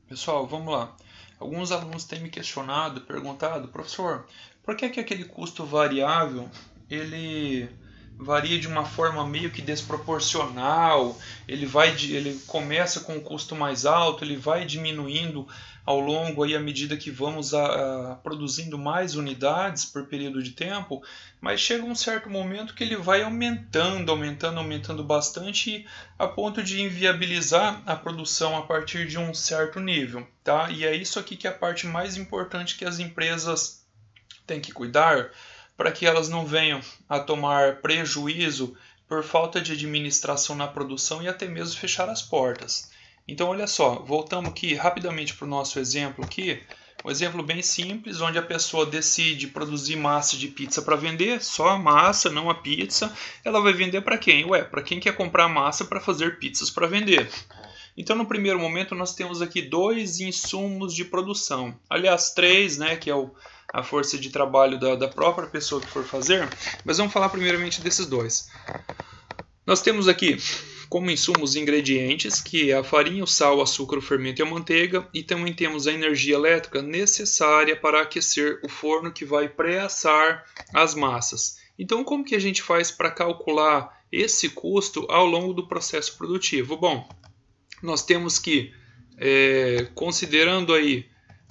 Pessoal, vamos lá. Alguns alunos têm me questionado, perguntado, professor, por que aquele custo variável ele varia de uma forma meio que desproporcional? Ele começa com um custo mais alto, ele vai diminuindo ao longo aí à medida que vamos produzindo mais unidades por período de tempo, mas chega um certo momento que ele vai aumentando bastante a ponto de inviabilizar a produção a partir de um certo nível, tá? E é isso aqui que é a parte mais importante que as empresas têm que cuidar para que elas não venham a tomar prejuízo por falta de administração na produção e até mesmo fechar as portas. Então, olha só, voltamos aqui rapidamente para o nosso exemplo aqui. Um exemplo bem simples, onde a pessoa decide produzir massa de pizza para vender, só a massa, não a pizza. Ela vai vender para quem? Ué, para quem quer comprar massa para fazer pizzas para vender. Então, no primeiro momento, nós temos aqui dois insumos de produção. Aliás, três, né, que é a força de trabalho da própria pessoa que for fazer. Mas vamos falar primeiramente desses dois. Nós temos aqui como insumos ingredientes, que é a farinha, o sal, o açúcar, o fermento e a manteiga, e também temos a energia elétrica necessária para aquecer o forno que vai pré-assar as massas. Então, como que a gente faz para calcular esse custo ao longo do processo produtivo? Bom, nós temos que, considerando aí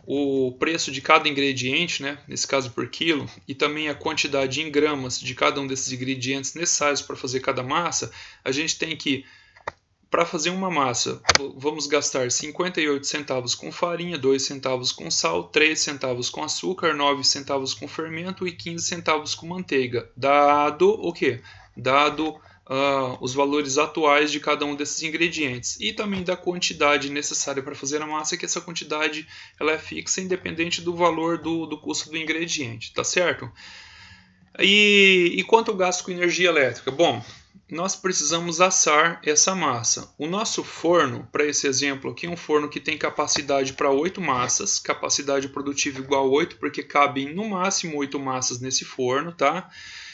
o preço de cada ingrediente, né, nesse caso por quilo, e também a quantidade em gramas de cada um desses ingredientes necessários para fazer cada massa, a gente tem que, para fazer uma massa, vamos gastar 58 centavos com farinha, 2 centavos com sal, 3 centavos com açúcar, 9 centavos com fermento e 15 centavos com manteiga. Dado o quê? Dado os valores atuais de cada um desses ingredientes e também da quantidade necessária para fazer a massa, que essa quantidade ela é fixa independente do valor do custo do ingrediente, tá certo? E quanto ao gasto com energia elétrica? Bom, nós precisamos assar essa massa. O nosso forno, para esse exemplo aqui, é um forno que tem capacidade para 8 massas, capacidade produtiva igual a 8, porque cabem no máximo 8 massas nesse forno, tá?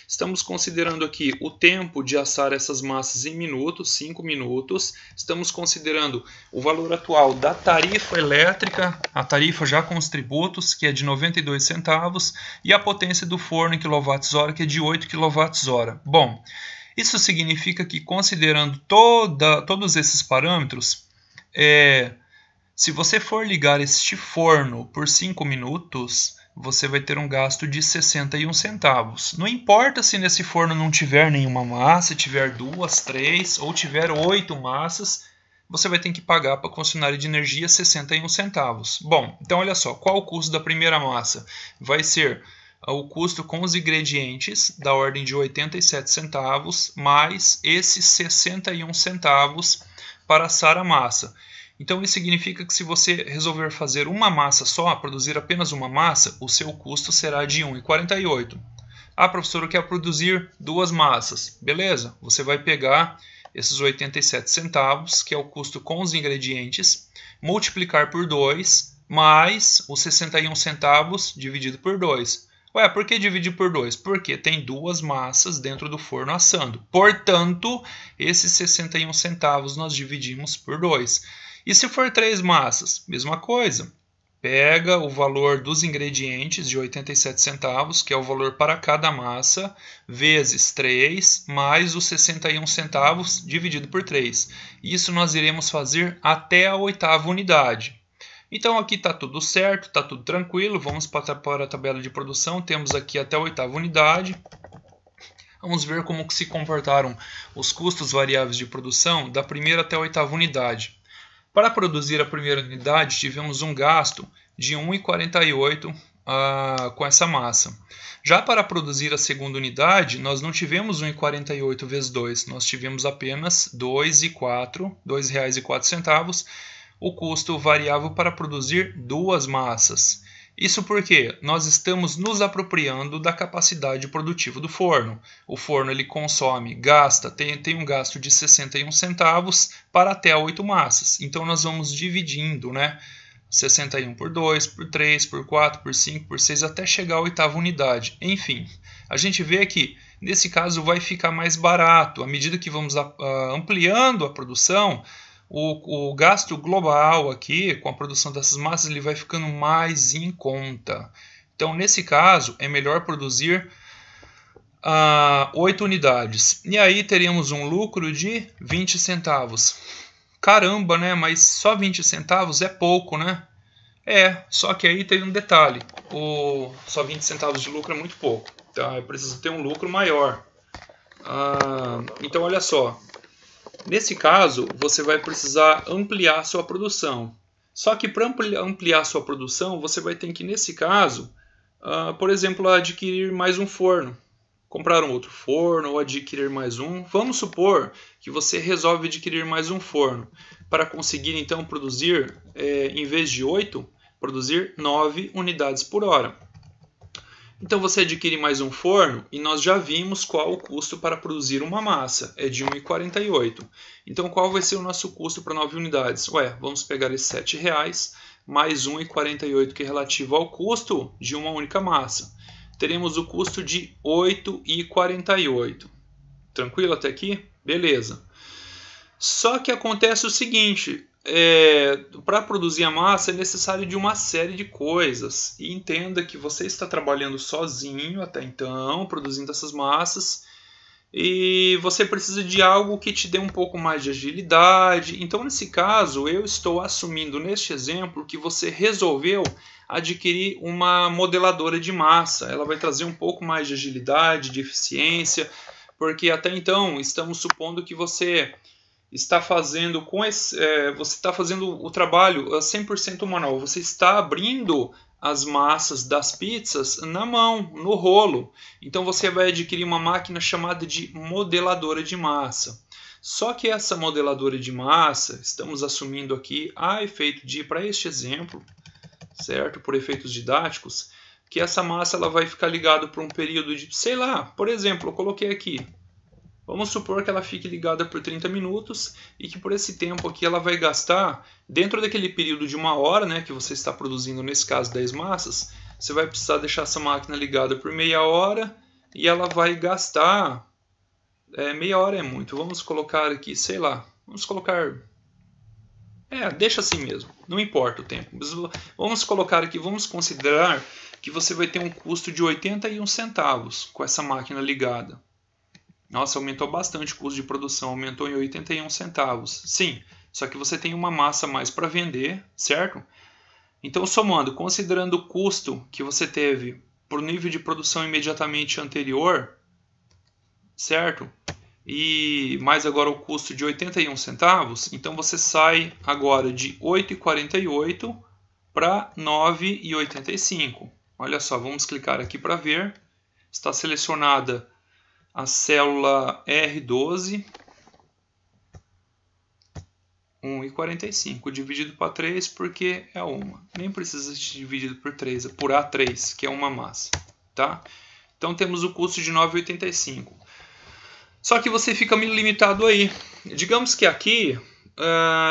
Estamos considerando aqui o tempo de assar essas massas em minutos, 5 minutos. Estamos considerando o valor atual da tarifa elétrica, a tarifa já com os tributos, que é de 92 centavos, e a potência do forno em kWh, que é de 8 kWh. Bom, isso significa que, considerando todos esses parâmetros, se você for ligar este forno por 5 minutos, você vai ter um gasto de 61 centavos. Não importa se nesse forno não tiver nenhuma massa, tiver 2, 3 ou tiver 8 massas, você vai ter que pagar para a concessionária de energia 61 centavos. Bom, então olha só, qual o custo da primeira massa? Vai ser o custo com os ingredientes da ordem de 87 centavos, mais esses 61 centavos para assar a massa. Então isso significa que se você resolver fazer uma massa só, produzir apenas uma massa, o seu custo será de 1,48. Ah, professor, eu quero produzir 2 massas. Beleza, você vai pegar esses 87 centavos, que é o custo com os ingredientes, multiplicar por 2, mais os 61 centavos dividido por 2. Ué, por que dividir por 2? Porque tem 2 massas dentro do forno assando. Portanto, esses 61 centavos nós dividimos por 2. E se for 3 massas? Mesma coisa. Pega o valor dos ingredientes de 87 centavos, que é o valor para cada massa, vezes 3, mais os 61 centavos dividido por 3. Isso nós iremos fazer até a 8ª unidade. Então aqui está tudo certo, está tudo tranquilo. Vamos para a tabela de produção. Temos aqui até a 8ª unidade. Vamos ver como que se comportaram os custos variáveis de produção da primeira até a 8ª unidade. Para produzir a primeira unidade, tivemos um gasto de 1,48 com essa massa. Já para produzir a segunda unidade, nós não tivemos 1,48 vezes 2, nós tivemos apenas R$ 2,04, o custo variável para produzir 2 massas. Isso porque nós estamos nos apropriando da capacidade produtiva do forno. O forno ele consome, tem um gasto de 61 centavos para até 8 massas. Então nós vamos dividindo, né? 61 por 2, por 3, por 4, por 5, por 6, até chegar à 8ª unidade. Enfim, a gente vê que nesse caso vai ficar mais barato. À medida que vamos ampliando a produção, o gasto global aqui, com a produção dessas massas, ele vai ficando mais em conta. Então, nesse caso, é melhor produzir 8 unidades. E aí teríamos um lucro de 20 centavos. Caramba, né? Mas só 20 centavos é pouco, né? Só que aí tem um detalhe. Só 20 centavos de lucro é muito pouco. Então, eu preciso ter um lucro maior. Então, olha só. Nesse caso, você vai precisar ampliar a sua produção. Só que para ampliar a sua produção, você vai ter que, nesse caso, por exemplo, adquirir mais um forno. Comprar um outro forno ou adquirir mais um. Vamos supor que você resolve adquirir mais um forno para conseguir então produzir, em vez de 8, produzir 9 unidades por hora. Então você adquire mais um forno e nós já vimos qual o custo para produzir uma massa, é de R$ 1,48. Então qual vai ser o nosso custo para 9 unidades? Vamos pegar esses R$ 7,00 mais R$ 1,48 que é relativo ao custo de uma única massa. Teremos o custo de R$ 8,48. Tranquilo até aqui? Beleza. Só que acontece o seguinte, para produzir a massa é necessário de uma série de coisas. E entenda que você está trabalhando sozinho até então, produzindo essas massas, e você precisa de algo que te dê um pouco mais de agilidade. Então, nesse caso, eu estou assumindo neste exemplo que você resolveu adquirir uma modeladora de massa. Ela vai trazer um pouco mais de agilidade, de eficiência, porque até então estamos supondo que você está fazendo você está fazendo o trabalho 100% manual. Você está abrindo as massas das pizzas na mão, no rolo. Então você vai adquirir uma máquina chamada de modeladora de massa. Só que essa modeladora de massa, estamos assumindo aqui a efeito de, para este exemplo, certo? Por efeitos didáticos, que essa massa ela vai ficar ligada por um período de, sei lá, por exemplo, eu coloquei aqui. Vamos supor que ela fique ligada por 30 minutos e que por esse tempo aqui ela vai gastar, dentro daquele período de 1 hora, né, que você está produzindo, nesse caso 10 massas, você vai precisar deixar essa máquina ligada por meia hora e ela vai gastar, meia hora é muito, vamos colocar aqui, sei lá, vamos colocar, deixa assim mesmo, não importa o tempo, vamos colocar aqui, vamos considerar que você vai ter um custo de 81 centavos com essa máquina ligada. Nossa, aumentou bastante o custo de produção, aumentou em 81 centavos. Sim, só que você tem uma massa a mais para vender, certo? Então, somando, considerando o custo que você teve por nível de produção imediatamente anterior, certo? E mais agora o custo de 81 centavos, então você sai agora de 8,48 para 9,85. Olha só, vamos clicar aqui para ver. Está selecionada a célula R12, 1,45, dividido para 3 porque é uma. Nem precisa ser dividido por 3, é por A3, que é uma massa. Tá? Então temos o custo de 9,85. Só que você fica limitado aí. Digamos que aqui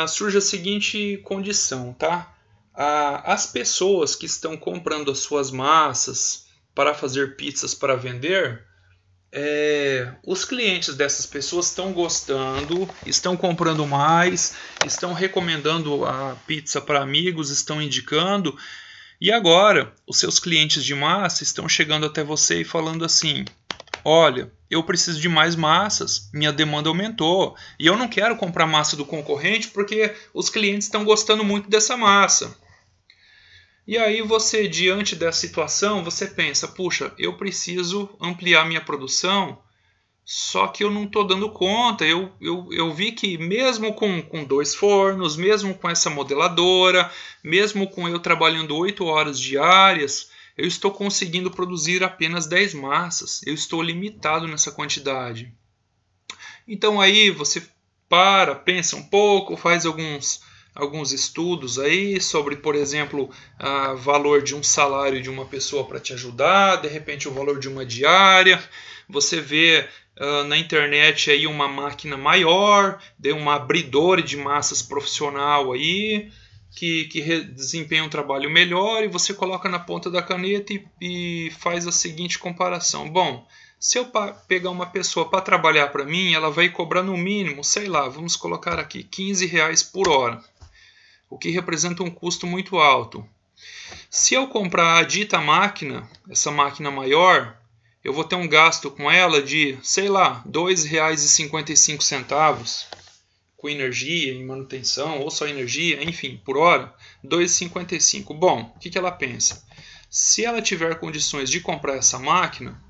surge a seguinte condição. Tá? As pessoas que estão comprando as suas massas para fazer pizzas para vender, os clientes dessas pessoas estão gostando, estão comprando mais, estão recomendando a pizza para amigos, estão indicando, e agora os seus clientes de massa estão chegando até você e falando assim: olha, eu preciso de mais massas, minha demanda aumentou, e eu não quero comprar massa do concorrente porque os clientes estão gostando muito dessa massa. E aí você, diante dessa situação, você pensa, puxa, eu preciso ampliar minha produção, só que eu não estou dando conta. Eu vi que mesmo com 2 fornos, mesmo com essa modeladora, mesmo com eu trabalhando 8 horas diárias, eu estou conseguindo produzir apenas 10 massas. Eu estou limitado nessa quantidade. Então aí você pensa um pouco, faz alguns estudos aí sobre, por exemplo, o valor de um salário de uma pessoa para te ajudar, de repente o valor de uma diária. Você vê na internet aí uma máquina maior, uma abridora de massas profissional aí, que desempenha um trabalho melhor, e você coloca na ponta da caneta e faz a seguinte comparação. Bom, Se eu pegar uma pessoa para trabalhar para mim, ela vai cobrar no mínimo, sei lá, vamos colocar aqui, R$ 15 por hora, o que representa um custo muito alto. Se eu comprar a dita máquina, essa máquina maior, eu vou ter um gasto com ela de, sei lá, R$ 2,55 com energia e manutenção, ou só energia, enfim, por hora, R$ 2,55. Bom, o que ela pensa? Se ela tiver condições de comprar essa máquina,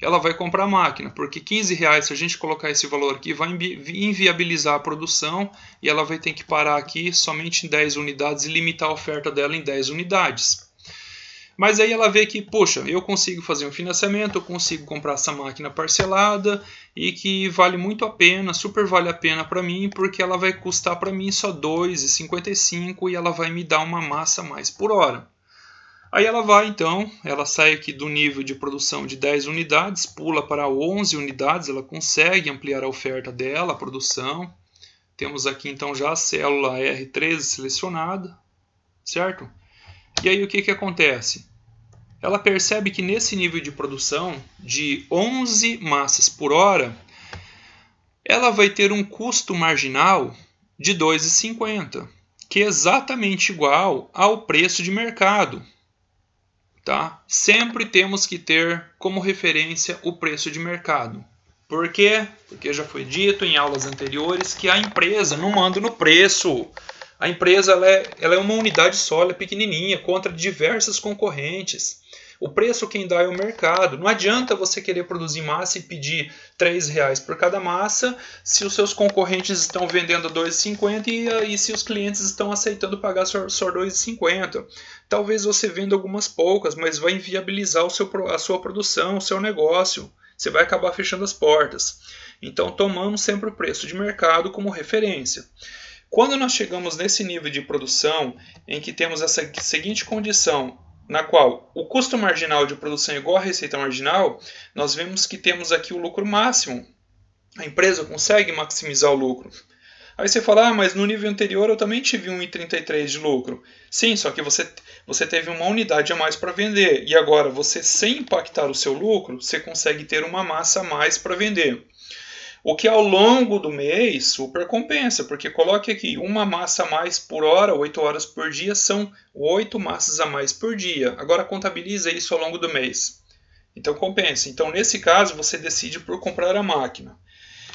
ela vai comprar a máquina, porque R$ 15, se a gente colocar esse valor aqui, vai inviabilizar a produção e ela vai ter que parar aqui somente em 10 unidades e limitar a oferta dela em 10 unidades. Mas aí ela vê que, poxa, eu consigo fazer um financiamento, eu consigo comprar essa máquina parcelada e que vale muito a pena, super vale a pena para mim, porque ela vai custar para mim só R$ 2,55 e ela vai me dar uma massa a mais por hora. Aí ela vai então, ela sai aqui do nível de produção de 10 unidades, pula para 11 unidades, ela consegue ampliar a oferta dela, a produção. Temos aqui então já a célula R13 selecionada, certo? E aí o que acontece? Ela percebe que nesse nível de produção de 11 massas por hora, ela vai ter um custo marginal de R$ 2,50, que é exatamente igual ao preço de mercado. Tá? Sempre temos que ter como referência o preço de mercado. Por quê? Porque já foi dito em aulas anteriores que a empresa não manda no preço. A empresa ela é uma unidade só, ela é pequenininha, contra diversas concorrentes. O preço quem dá é o mercado. Não adianta você querer produzir massa e pedir R$ 3 por cada massa se os seus concorrentes estão vendendo a R$ 2,50 e se os clientes estão aceitando pagar só R$ 2,50. Talvez você venda algumas poucas, mas vai inviabilizar a sua produção, o seu negócio. Você vai acabar fechando as portas. Então, tomamos sempre o preço de mercado como referência. Quando nós chegamos nesse nível de produção, em que temos essa seguinte condição, na qual o custo marginal de produção é igual à receita marginal, nós vemos que temos aqui o lucro máximo. A empresa consegue maximizar o lucro. Aí você fala, mas no nível anterior eu também tive 1,33 de lucro. Sim, só que você teve uma unidade a mais para vender. E agora, você sem impactar o seu lucro, você consegue ter uma massa a mais para vender. O que ao longo do mês super compensa, porque coloque aqui uma massa a mais por hora, 8 horas por dia, são 8 massas a mais por dia. Agora contabiliza isso ao longo do mês. Então compensa. Então nesse caso você decide por comprar a máquina.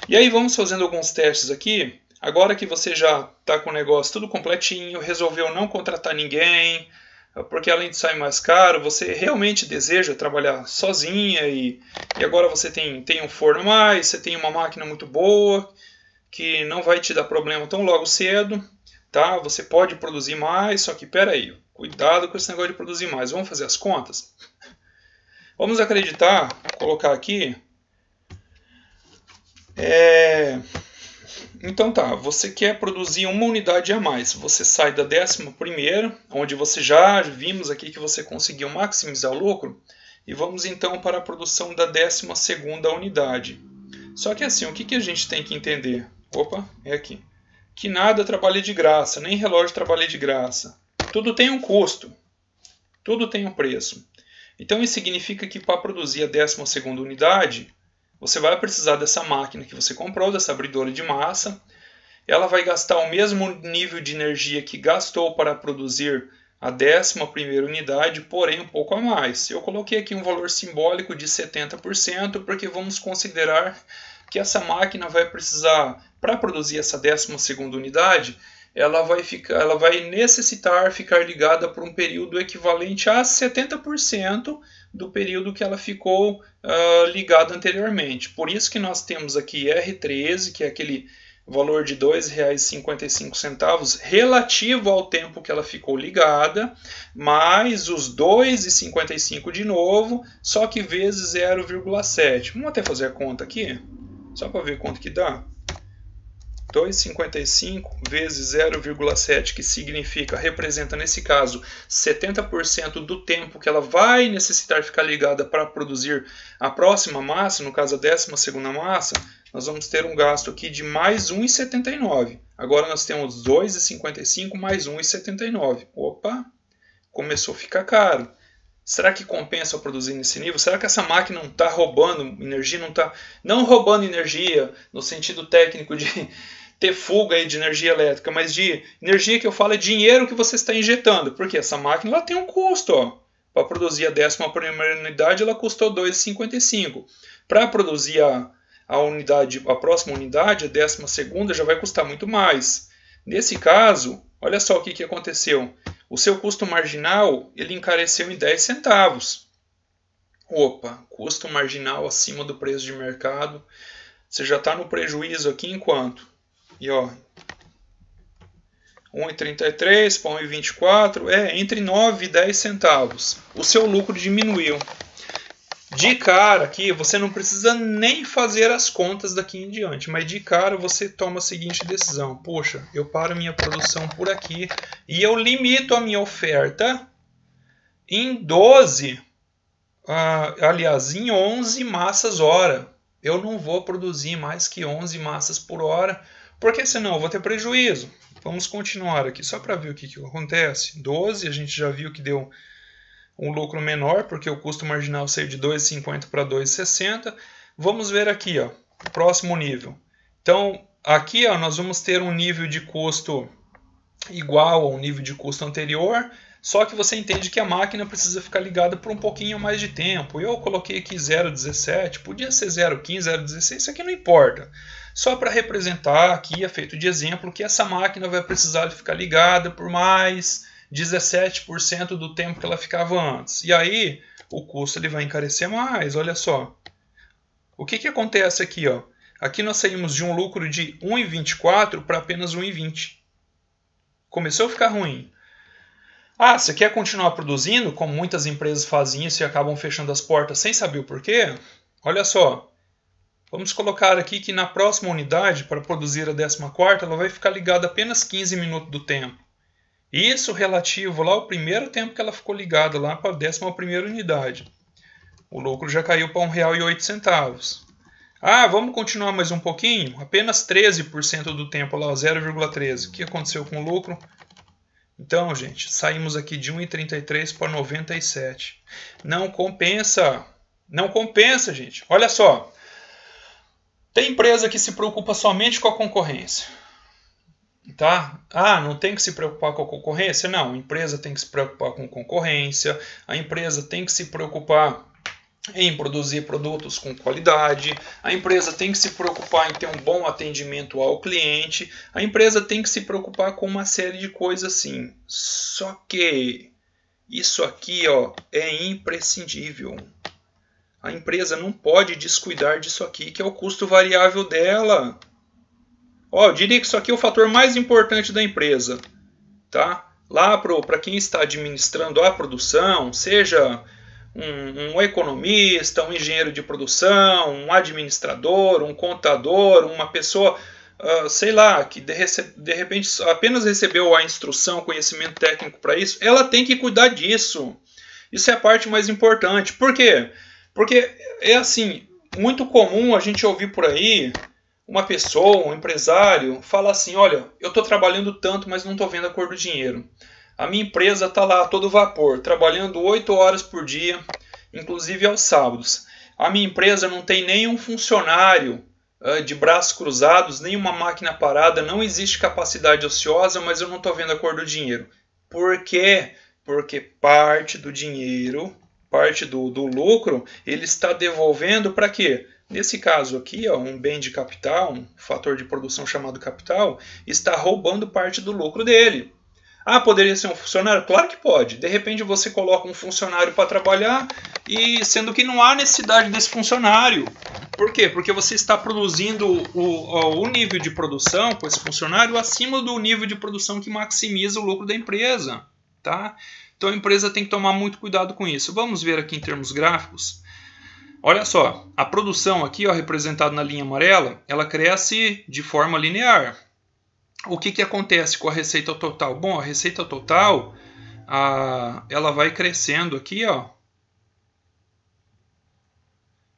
E aí vamos fazendo alguns testes aqui. Agora que você já está com o negócio tudo completinho, resolveu não contratar ninguém, porque além de sair mais caro, você realmente deseja trabalhar sozinha e agora você tem um forno a mais, você tem uma máquina muito boa, que não vai te dar problema tão logo cedo, tá? Você pode produzir mais, só que peraí, cuidado com esse negócio de produzir mais. Vamos fazer as contas? Vamos acreditar, colocar aqui... Então tá, você quer produzir uma unidade a mais, você sai da 11ª, onde você já vimos aqui que você conseguiu maximizar o lucro, e vamos então para a produção da 12ª unidade. Só que assim, o que a gente tem que entender? Opa, é aqui. Que nada trabalha de graça, nem relógio trabalha de graça. Tudo tem um custo, tudo tem um preço. Então isso significa que para produzir a 12ª unidade, você vai precisar dessa máquina que você comprou, dessa abridora de massa. Ela vai gastar o mesmo nível de energia que gastou para produzir a 11ª unidade, porém um pouco a mais. Eu coloquei aqui um valor simbólico de 70%, porque vamos considerar que essa máquina vai precisar, para produzir essa 12ª unidade, ela vai necessitar ficar ligada por um período equivalente a 70% do período que ela ficou ligada anteriormente. Por isso que nós temos aqui R13, que é aquele valor de R$ 2,55 relativo ao tempo que ela ficou ligada, mais os R$ 2,55 de novo, só que vezes 0,7. Vamos até fazer a conta aqui, só para ver quanto que dá. 2,55 vezes 0,7, que representa nesse caso 70% do tempo que ela vai necessitar ficar ligada para produzir a próxima massa, no caso a 12ª massa, nós vamos ter um gasto aqui de mais 1,79. Agora nós temos 2,55 mais 1,79. Opa, começou a ficar caro. Será que compensa eu produzir nesse nível? Será que essa máquina não está roubando energia? Não roubando energia no sentido técnico de ter fuga aí de energia elétrica, mas de energia que eu falo é dinheiro que você está injetando. Porque essa máquina ela tem um custo. Para produzir a 11ª unidade ela custou R$ 2,55. Para produzir a próxima unidade, a 12ª, já vai custar muito mais. Nesse caso, olha só o que aconteceu. O seu custo marginal ele encareceu em 10 centavos. Opa, custo marginal acima do preço de mercado. Você já está no prejuízo aqui em quanto? E ó, 1,33 para 1,24, entre 9 e 10 centavos. O seu lucro diminuiu. De cara aqui, você não precisa nem fazer as contas daqui em diante, mas de cara você toma a seguinte decisão. Poxa, eu paro minha produção por aqui e eu limito a minha oferta em 12, em 11 massas hora. Eu não vou produzir mais que 11 massas por hora, porque senão eu vou ter prejuízo. Vamos continuar aqui, só para ver o que acontece. 12, a gente já viu que deu um lucro menor, porque o custo marginal saiu de 2,50 para 2,60. Vamos ver aqui, ó, próximo nível. Então, aqui ó, nós vamos ter um nível de custo igual ao nível de custo anterior, só que você entende que a máquina precisa ficar ligada por um pouquinho mais de tempo. Eu coloquei aqui 0,17, podia ser 0,15, 0,16, isso aqui não importa. Só para representar aqui, é feito de exemplo, que essa máquina vai precisar ficar ligada por mais 17% do tempo que ela ficava antes. E aí, o custo ele vai encarecer mais, olha só. O que acontece aqui? Ó? Aqui nós saímos de um lucro de 1,24 para apenas 1,20. Começou a ficar ruim. Ah, você quer continuar produzindo, como muitas empresas fazem isso e acabam fechando as portas sem saber o porquê? Olha só. Vamos colocar aqui que na próxima unidade, para produzir a 14ª, ela vai ficar ligada apenas 15 minutos do tempo. Isso relativo lá ao primeiro tempo que ela ficou ligada lá para a 11ª unidade. O lucro já caiu para R$ 1,08. Ah, vamos continuar mais um pouquinho? Apenas 13% do tempo lá, 0,13. O que aconteceu com o lucro? Então, gente, saímos aqui de 1,33 para 97. Não compensa. Não compensa, gente. Olha só. Tem empresa que se preocupa somente com a concorrência. Tá? Ah, não tem que se preocupar com a concorrência? Não, a empresa tem que se preocupar com concorrência, a empresa tem que se preocupar em produzir produtos com qualidade, a empresa tem que se preocupar em ter um bom atendimento ao cliente, a empresa tem que se preocupar com uma série de coisas assim. Só que isso aqui ó, é imprescindível. A empresa não pode descuidar disso aqui, que é o custo variável dela. Ó, eu diria que isso aqui é o fator mais importante da empresa, tá? Lá para quem está administrando a produção, seja um economista, um engenheiro de produção, um administrador, um contador, uma pessoa, sei lá, que de repente apenas recebeu a instrução, conhecimento técnico para isso, ela tem que cuidar disso. Isso é a parte mais importante. Por quê? Porque é assim, muito comum a gente ouvir por aí uma pessoa, um empresário, fala assim, olha, eu estou trabalhando tanto, mas não estou vendo a cor do dinheiro. A minha empresa está lá a todo vapor, trabalhando 8 horas por dia, inclusive aos sábados. A minha empresa não tem nenhum funcionário de braços cruzados, nenhuma máquina parada, não existe capacidade ociosa, mas eu não estou vendo a cor do dinheiro. Por quê? Porque parte do dinheiro, parte do lucro, ele está devolvendo para quê? Nesse caso aqui, ó, um bem de capital, um fator de produção chamado capital, está roubando parte do lucro dele. Ah, poderia ser um funcionário? Claro que pode. De repente você coloca um funcionário para trabalhar, e sendo que não há necessidade desse funcionário. Por quê? Porque você está produzindo o nível de produção com esse funcionário acima do nível de produção que maximiza o lucro da empresa. Tá? Então a empresa tem que tomar muito cuidado com isso. Vamos ver aqui em termos gráficos. Olha só, a produção aqui, ó, representada na linha amarela, ela cresce de forma linear. O que acontece com a receita total? Bom, a receita total, ela vai crescendo aqui, ó.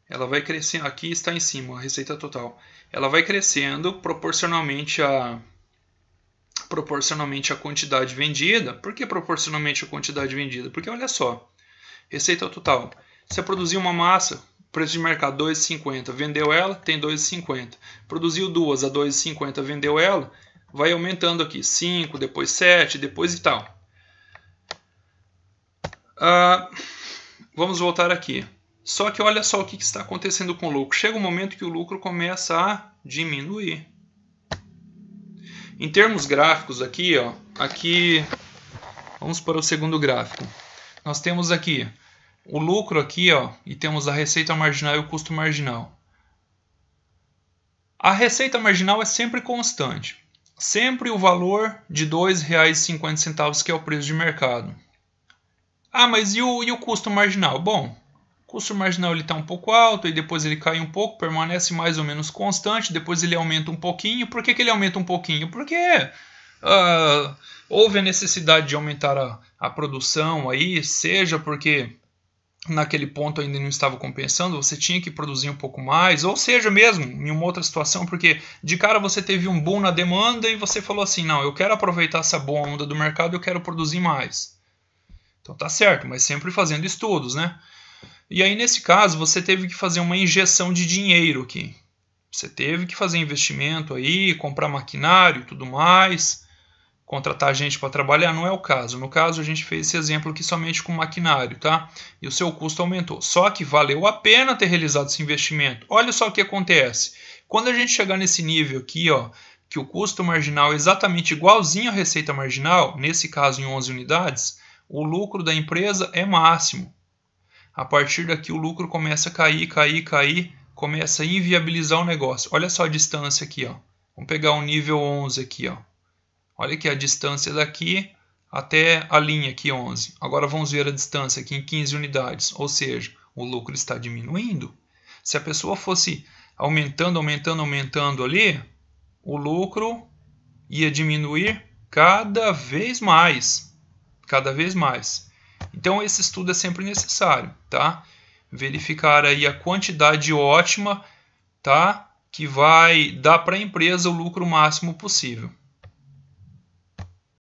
Ela vai crescendo, aqui está em cima, a receita total. Ela vai crescendo proporcionalmente à quantidade vendida. Por que proporcionalmente à quantidade vendida? Porque olha só, Receita total. Você produziu uma massa, preço de mercado 2,50, vendeu ela, tem 2,50. Produziu duas a 2,50, vendeu ela, vai aumentando aqui, 5, depois 7, depois e tal. Vamos voltar aqui. Só que olha só o que está acontecendo com o lucro. Chega um momento que o lucro começa a diminuir. Em termos gráficos aqui, ó, aqui vamos para o segundo gráfico. Nós temos aqui o lucro aqui, ó, e temos a receita marginal e o custo marginal. A receita marginal é sempre constante. Sempre o valor de R$ 2,50 que é o preço de mercado. Ah, mas e o custo marginal? Bom, o custo marginal está um pouco alto e depois ele cai um pouco, permanece mais ou menos constante, depois ele aumenta um pouquinho. Por que ele aumenta um pouquinho? Porque houve a necessidade de aumentar a produção aí, seja porque naquele ponto ainda não estava compensando, você tinha que produzir um pouco mais, ou seja mesmo, em uma outra situação, porque de cara você teve um boom na demanda e você falou assim, não, eu quero aproveitar essa boa onda do mercado, eu quero produzir mais. Então tá certo, mas sempre fazendo estudos, né? E aí nesse caso você teve que fazer uma injeção de dinheiro aqui. Você teve que fazer investimento aí, comprar maquinário e tudo mais, contratar gente para trabalhar, não é o caso. No caso, a gente fez esse exemplo aqui somente com maquinário, tá? E o seu custo aumentou. Só que valeu a pena ter realizado esse investimento. Olha só o que acontece. Quando a gente chegar nesse nível aqui, ó, que o custo marginal é exatamente igualzinho à receita marginal, nesse caso em 11 unidades, o lucro da empresa é máximo. A partir daqui o lucro começa a cair, começa a inviabilizar o negócio. Olha só a distância aqui, ó. Vamos pegar o nível 11 aqui, ó. Olha aqui a distância daqui até a linha aqui 11. Agora vamos ver a distância aqui em 15 unidades. Ou seja, o lucro está diminuindo. Se a pessoa fosse aumentando ali, o lucro ia diminuir cada vez mais. Cada vez mais. Então esse estudo é sempre necessário, tá? Verificar aí a quantidade ótima, tá? Que vai dar para a empresa o lucro máximo possível.